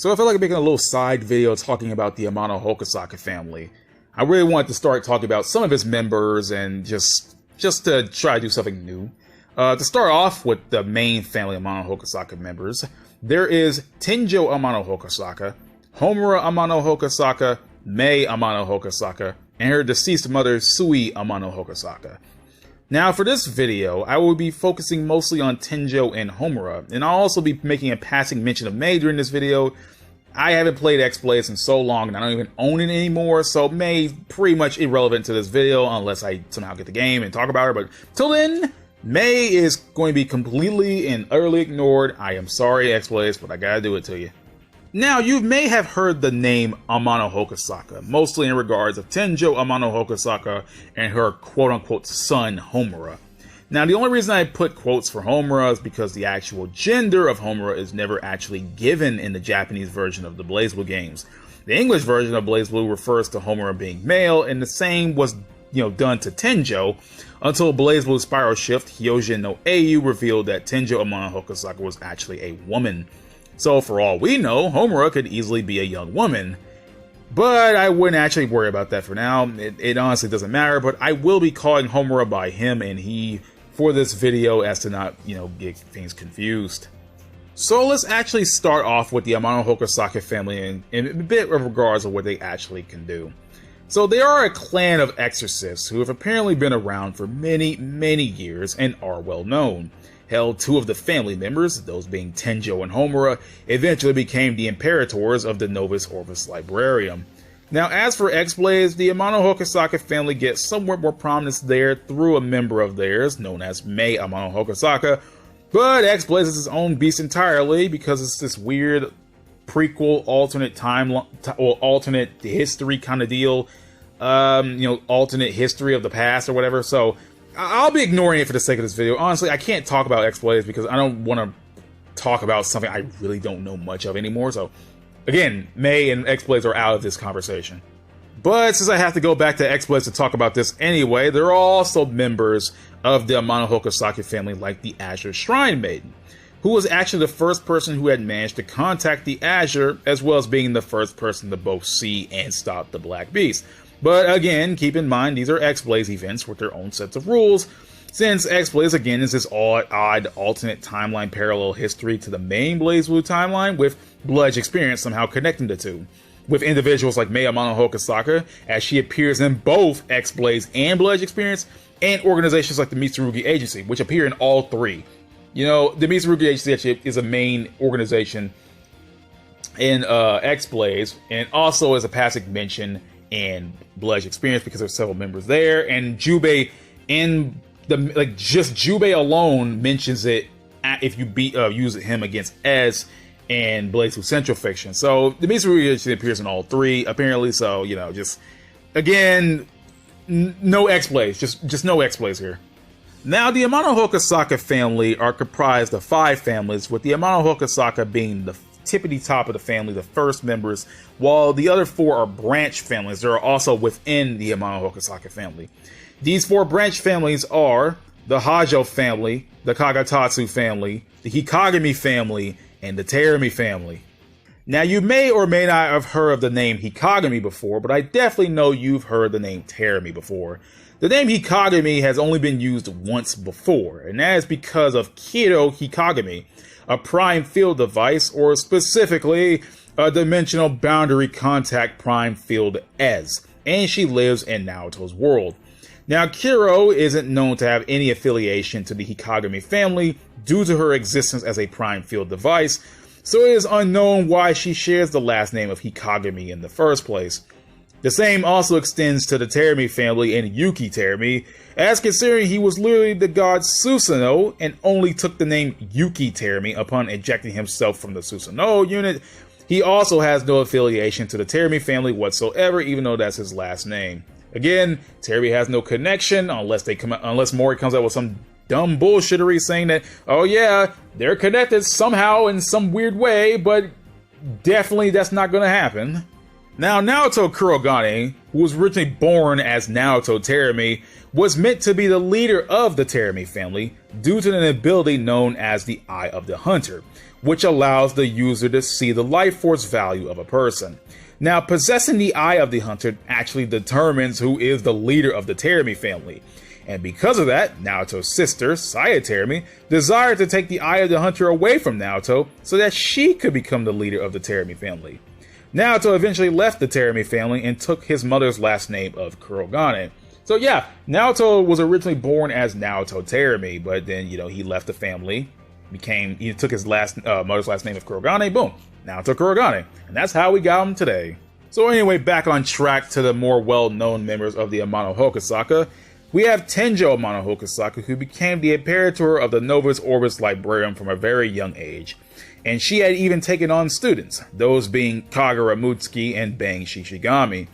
So I felt like making a little side video talking about the Amanohokosaka family. I really wanted to start talking about some of its members and just to try to do something new. To start off with the main family of Amanohokosaka members, there is Tenjo Amanohokosaka, Homura Amanohokosaka, Mei Amanohokosaka, and her deceased mother Sui Amanohokosaka. Now for this video, I will be focusing mostly on Tenjo and Homura, and I'll also be making a passing mention of Mei during this video. I haven't played X-Blades in so long and I don't even own it anymore, so Mei pretty much irrelevant to this video unless I somehow get the game and talk about her, but till then, Mei is going to be completely and utterly ignored. I am sorry, X-Blades, but I gotta do it to you. Now, you may have heard the name Amanohokosaka, mostly in regards of Tenjo Amanohokosaka and her quote-unquote son, Homura. Now, the only reason I put quotes for Homura is because the actual gender of Homura is never actually given in the Japanese version of the BlazBlue games. The English version of BlazBlue refers to Homura being male, and the same was, done to Tenjo, until BlazBlue Spiral Shift Hyojin no Eiyu revealed that Tenjo Amanohokosaka was actually a woman. So for all we know, Homura could easily be a young woman. But I wouldn't actually worry about that for now. It honestly doesn't matter, but I will be calling Homura by him and he for this video as to not, get things confused. So let's actually start off with the Amanohokosaka family in a bit of regards of what they actually can do. So they are a clan of ARCSYS who have apparently been around for many, many years and are well known. Hell, two of the family members, those being Tenjo and Homura, eventually became the imperators of the Novus Orvis Librarium. Now, as for X-Blades, the Amanohokosaka family gets somewhat more prominence there through a member of theirs, known as Mei Amanohokosaka, but X-Blades is its own beast entirely because it's this weird prequel, alternate timeline, or alternate history kind of deal, alternate history of the past or whatever, so I'll be ignoring it for the sake of this video. Honestly, I can't talk about X-Blades because I don't want to talk about something I really don't know much of anymore. So, again, Mei and X-Blades are out of this conversation. But since I have to go back to X-Blades to talk about this anyway, there are also members of the Amanohokosaka family like the Azure Shrine Maiden, who was actually the first person who had managed to contact the Azure, as well as being the first person to both see and stop the Black Beast. But again, keep in mind, these are X-Blades events with their own sets of rules, since X-Blades, again, is this odd alternate timeline parallel history to the main BlazBlue timeline, with Bludge Experience somehow connecting the two. With individuals like Mei Amanohokosaka, as she appears in both X-Blades and Bludge Experience, and organizations like the Mitsurugi Agency, which appear in all three. The Mitsurugi Agency actually is a main organization in X-Blades, and also is a passive mention and Bludge Experience because there's several members there, and Jubei in the just Jubei alone mentions it if you use him against Ez and BlazBlue Central Fiction. So the Mitsurugi actually appears in all three apparently. So just again, no X-Blades, just no X-Blades here. Now the Amanohokosaka family are comprised of 5 families, with the Amanohokosaka being the tippity top of the family, the first members, while the other 4 are branch families that are also within the Amanohokosaka family. These 4 branch families are the Hajo family, the Kagatatsu family, the Hikagami family, and the Terumi family. Now, you may or may not have heard of the name Hikagami before, but I definitely know you've heard the name Terumi before. The name Hikagami has only been used once before, and that is because of Kiro Hikagami, a prime field device, or specifically a dimensional boundary contact prime field Ez, and she lives in Naoto's world. Now, Kiro isn't known to have any affiliation to the Hikagami family due to her existence as a prime field device, so it is unknown why she shares the last name of Hikagami in the first place. The same also extends to the Terumi family and Yuki Terumi, as considering he was literally the god Susanoo and only took the name Yuki Terumi upon ejecting himself from the Susanoo unit. He also has no affiliation to the Terumi family whatsoever, even though that's his last name. Again, Terumi has no connection unless Mori comes out with some dumb bullshittery saying that, oh yeah, they're connected somehow in some weird way, but definitely that's not going to happen. Now, Naoto Kurogane, who was originally born as Naoto Terumi, was meant to be the leader of the Terumi family due to an ability known as the Eye of the Hunter, which allows the user to see the life force value of a person. Now, possessing the eye of the hunter actually determines who is the leader of the Terumi family. And because of that, Naoto's sister, Saya Terumi, desired to take the eye of the hunter away from Naoto so that she could become the leader of the Terumi family. Naoto eventually left the Terumi family and took his mother's last name of Kurogane. So yeah, Naoto was originally born as Naoto Terumi, but then, he left the family, he took his mother's last name of Kurogane, boom, Naoto Kurogane. And that's how we got him today. So anyway, back on track to the more well-known members of the Amanohokosaka, we have Tenjo Amanohokosaka, who became the Imperator of the Novus Orbis Librarium from a very young age. And she had even taken on students, those being Kagura Mutsuki and Bang Shishigami.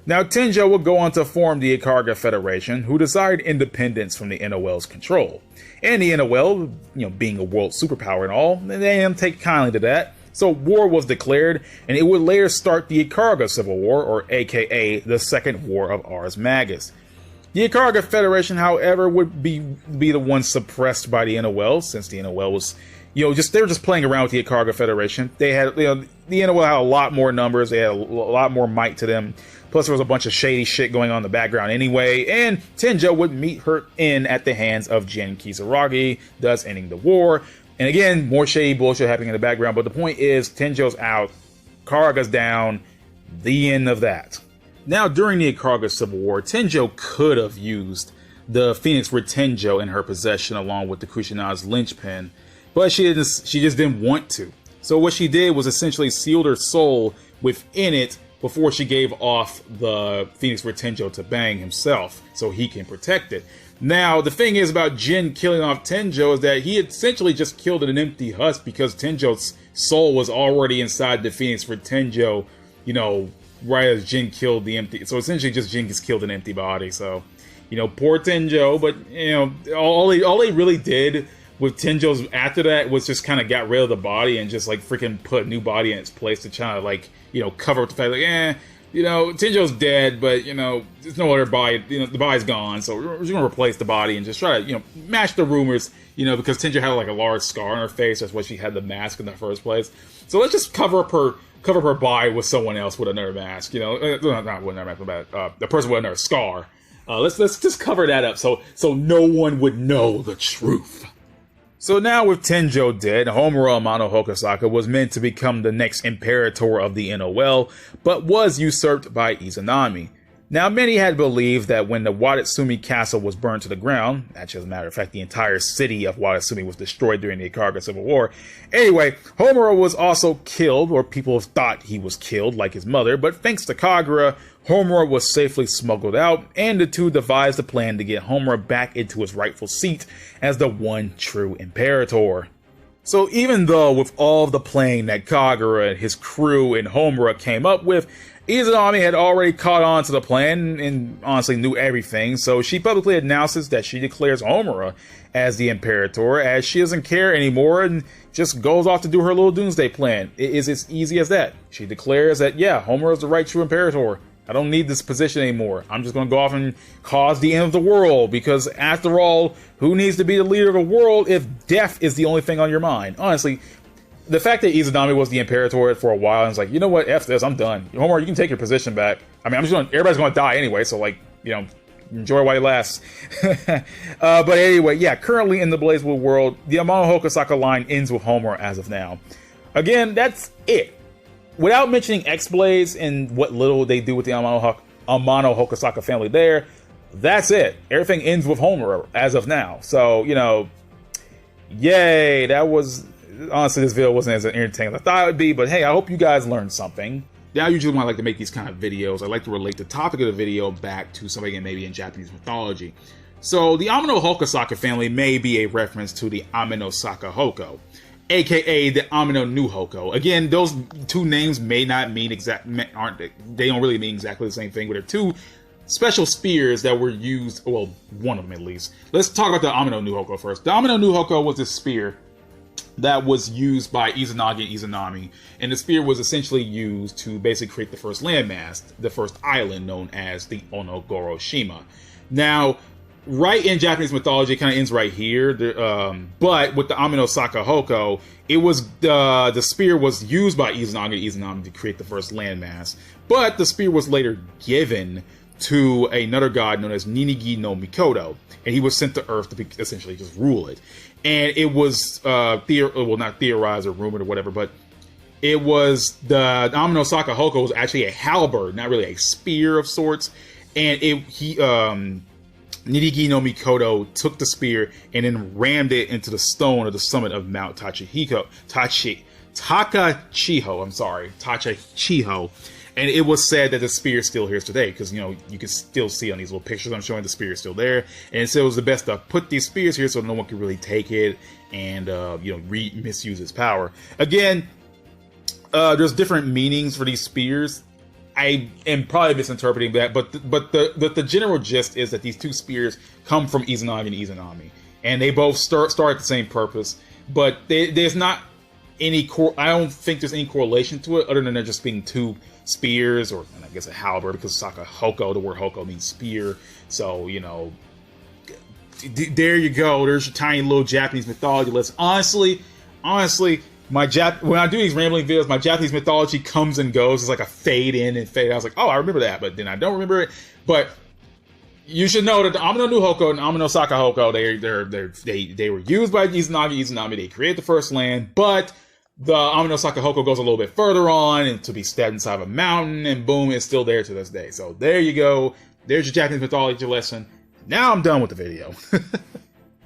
Now, Tenjo would go on to form the Ikaruga Federation, who desired independence from the NOL's control. And the NOL, being a world superpower and all, they didn't take kindly to that. So war was declared, and it would later start the Ikaruga Civil War, or aka the Second War of Ars Magus. The Ikaruga Federation, however, would be the one suppressed by the NOL, since the NOL was, they were just playing around with the Ikaruga Federation. They had, the NOL had a lot more numbers, they had a lot more might to them. Plus, there was a bunch of shady shit going on in the background anyway, and Tenjo would meet her end at the hands of Jin Kisaragi, thus ending the war. And again, more shady bullshit happening in the background, but the point is, Tenjo's out, Karaga's down, the end of that. Now, during the Ikaruga Civil War, Tenjo could have used the Phoenix Retenjo in her possession along with the Kushina's linchpin, but she just didn't want to. So what she did was essentially sealed her soul within it before she gave off the Phoenix Retenjo to Bang himself, so he can protect it. Now, the thing is about Jin killing off Tenjo is that he essentially just killed an empty husk because Tenjo's soul was already inside the Phoenix Retenjo, right as Jin killed the empty. So essentially just Jin just killed an empty body. So, poor Tenjo, but, all they really did with Tenjo's after that was just kind of got rid of the body and just freaking put a new body in its place to try to cover up the fact Tenjo's dead, but there's no other body, the body's gone, so we're just gonna replace the body and just try to match the rumors, because Tenjo had a large scar on her face. That's why she had the mask in the first place. So let's just cover up her body with someone else with another mask, not with another mask, but the person with another scar. Let's just cover that up so no one would know the truth. So now with Tenjo dead, Homura Amanohokosaka was meant to become the next Imperator of the NOL, but was usurped by Izanami. Now, many had believed that when the Watatsumi castle was burned to the ground, actually, as a matter of fact, the entire city of Watatsumi was destroyed during the Ikaruga Civil War. Anyway, Homura was also killed, or people thought he was killed, like his mother, but thanks to Kagura, Homura was safely smuggled out, and the two devised a plan to get Homura back into his rightful seat as the one true Imperator. So even though with all the plan that Kagura, his crew, and Homura came up with, Izanami had already caught on to the plan and honestly knew everything, so she publicly announces that she declares Homura as the Imperator, as she doesn't care anymore and just goes off to do her little doomsday plan. It is as easy as that. She declares that, yeah, Homura is the right true Imperator. I don't need this position anymore. I'm just going to go off and cause the end of the world, because after all, who needs to be the leader of a world if death is the only thing on your mind? Honestly, the fact that Izanami was the Imperator for a while and was like, you know what, F this, I'm done. Homura, you can take your position back. I mean, everybody's going to die anyway, so enjoy while it lasts. But anyway, yeah, currently in the BlazBlue world, the Amanohokosaka line ends with Homura as of now. Again, that's it. Without mentioning X-Blaze and what little they do with the Amanohokosaka family there, that's it. Everything ends with Homura as of now. So, yay, that was... Honestly, this video wasn't as entertaining as I thought it would be, but hey, I hope you guys learned something. Now, usually when I like to make these kind of videos, I like to relate the topic of the video back to something maybe in Japanese mythology. So, the Amanohokosaka family may be a reference to the Amenosaka Hoko, aka the Amano Nu Hoko. Again, those two names may not mean they don't really mean exactly the same thing, but they're two special spears that were used, well, one of them at least. Let's talk about the Amano Nu Hoko first. The Amano Nu Hoko was this spear that was used by Izanagi and Izanami, and the spear was essentially used to basically create the first landmass, the first island known as the Onogoro Shima. Now, right in Japanese mythology, it kind of ends right here. But with the Amanohokosaka Hoko, it was the spear was used by Izanagi to create the first landmass. But the spear was later given to another god known as Ninigi no Mikoto, and he was sent to Earth to essentially just rule it. And it was not theorized or rumored or whatever, but it was the Amanohokosaka Hoko was actually a halberd, not really a spear of sorts. And Ninigi no Mikoto took the spear and then rammed it into the stone of the summit of Mount Takachiho. And it was said that the spear is still here today, because, you can still see on these little pictures I'm showing the spear is still there. And so it was the best to put these spears here so no one could really take it and, misuse its power. Again, there's different meanings for these spears. I am probably misinterpreting that, but the general gist is that these two spears come from Izanagi and Izanami, and they both start at the same purpose. But there's not any I don't think there's any correlation to it, other than there just being two spears, or I guess a halberd, because Saka Hoko, the word Hoko means spear. So there you go. There's your tiny little Japanese mythology list. Honestly. When I do these rambling videos, my Japanese mythology comes and goes. It's like a fade in and fade out. I was like, oh, I remember that, but then I don't remember it. But you should know that the Amanohokosaka and Amanohokosaka Hoko, they were used by Izanagi. They created the first land, but the Amanohokosaka Hoko goes a little bit further on and to be stabbed inside of a mountain, and boom, it's still there to this day. So there you go. There's your Japanese mythology lesson. Now I'm done with the video.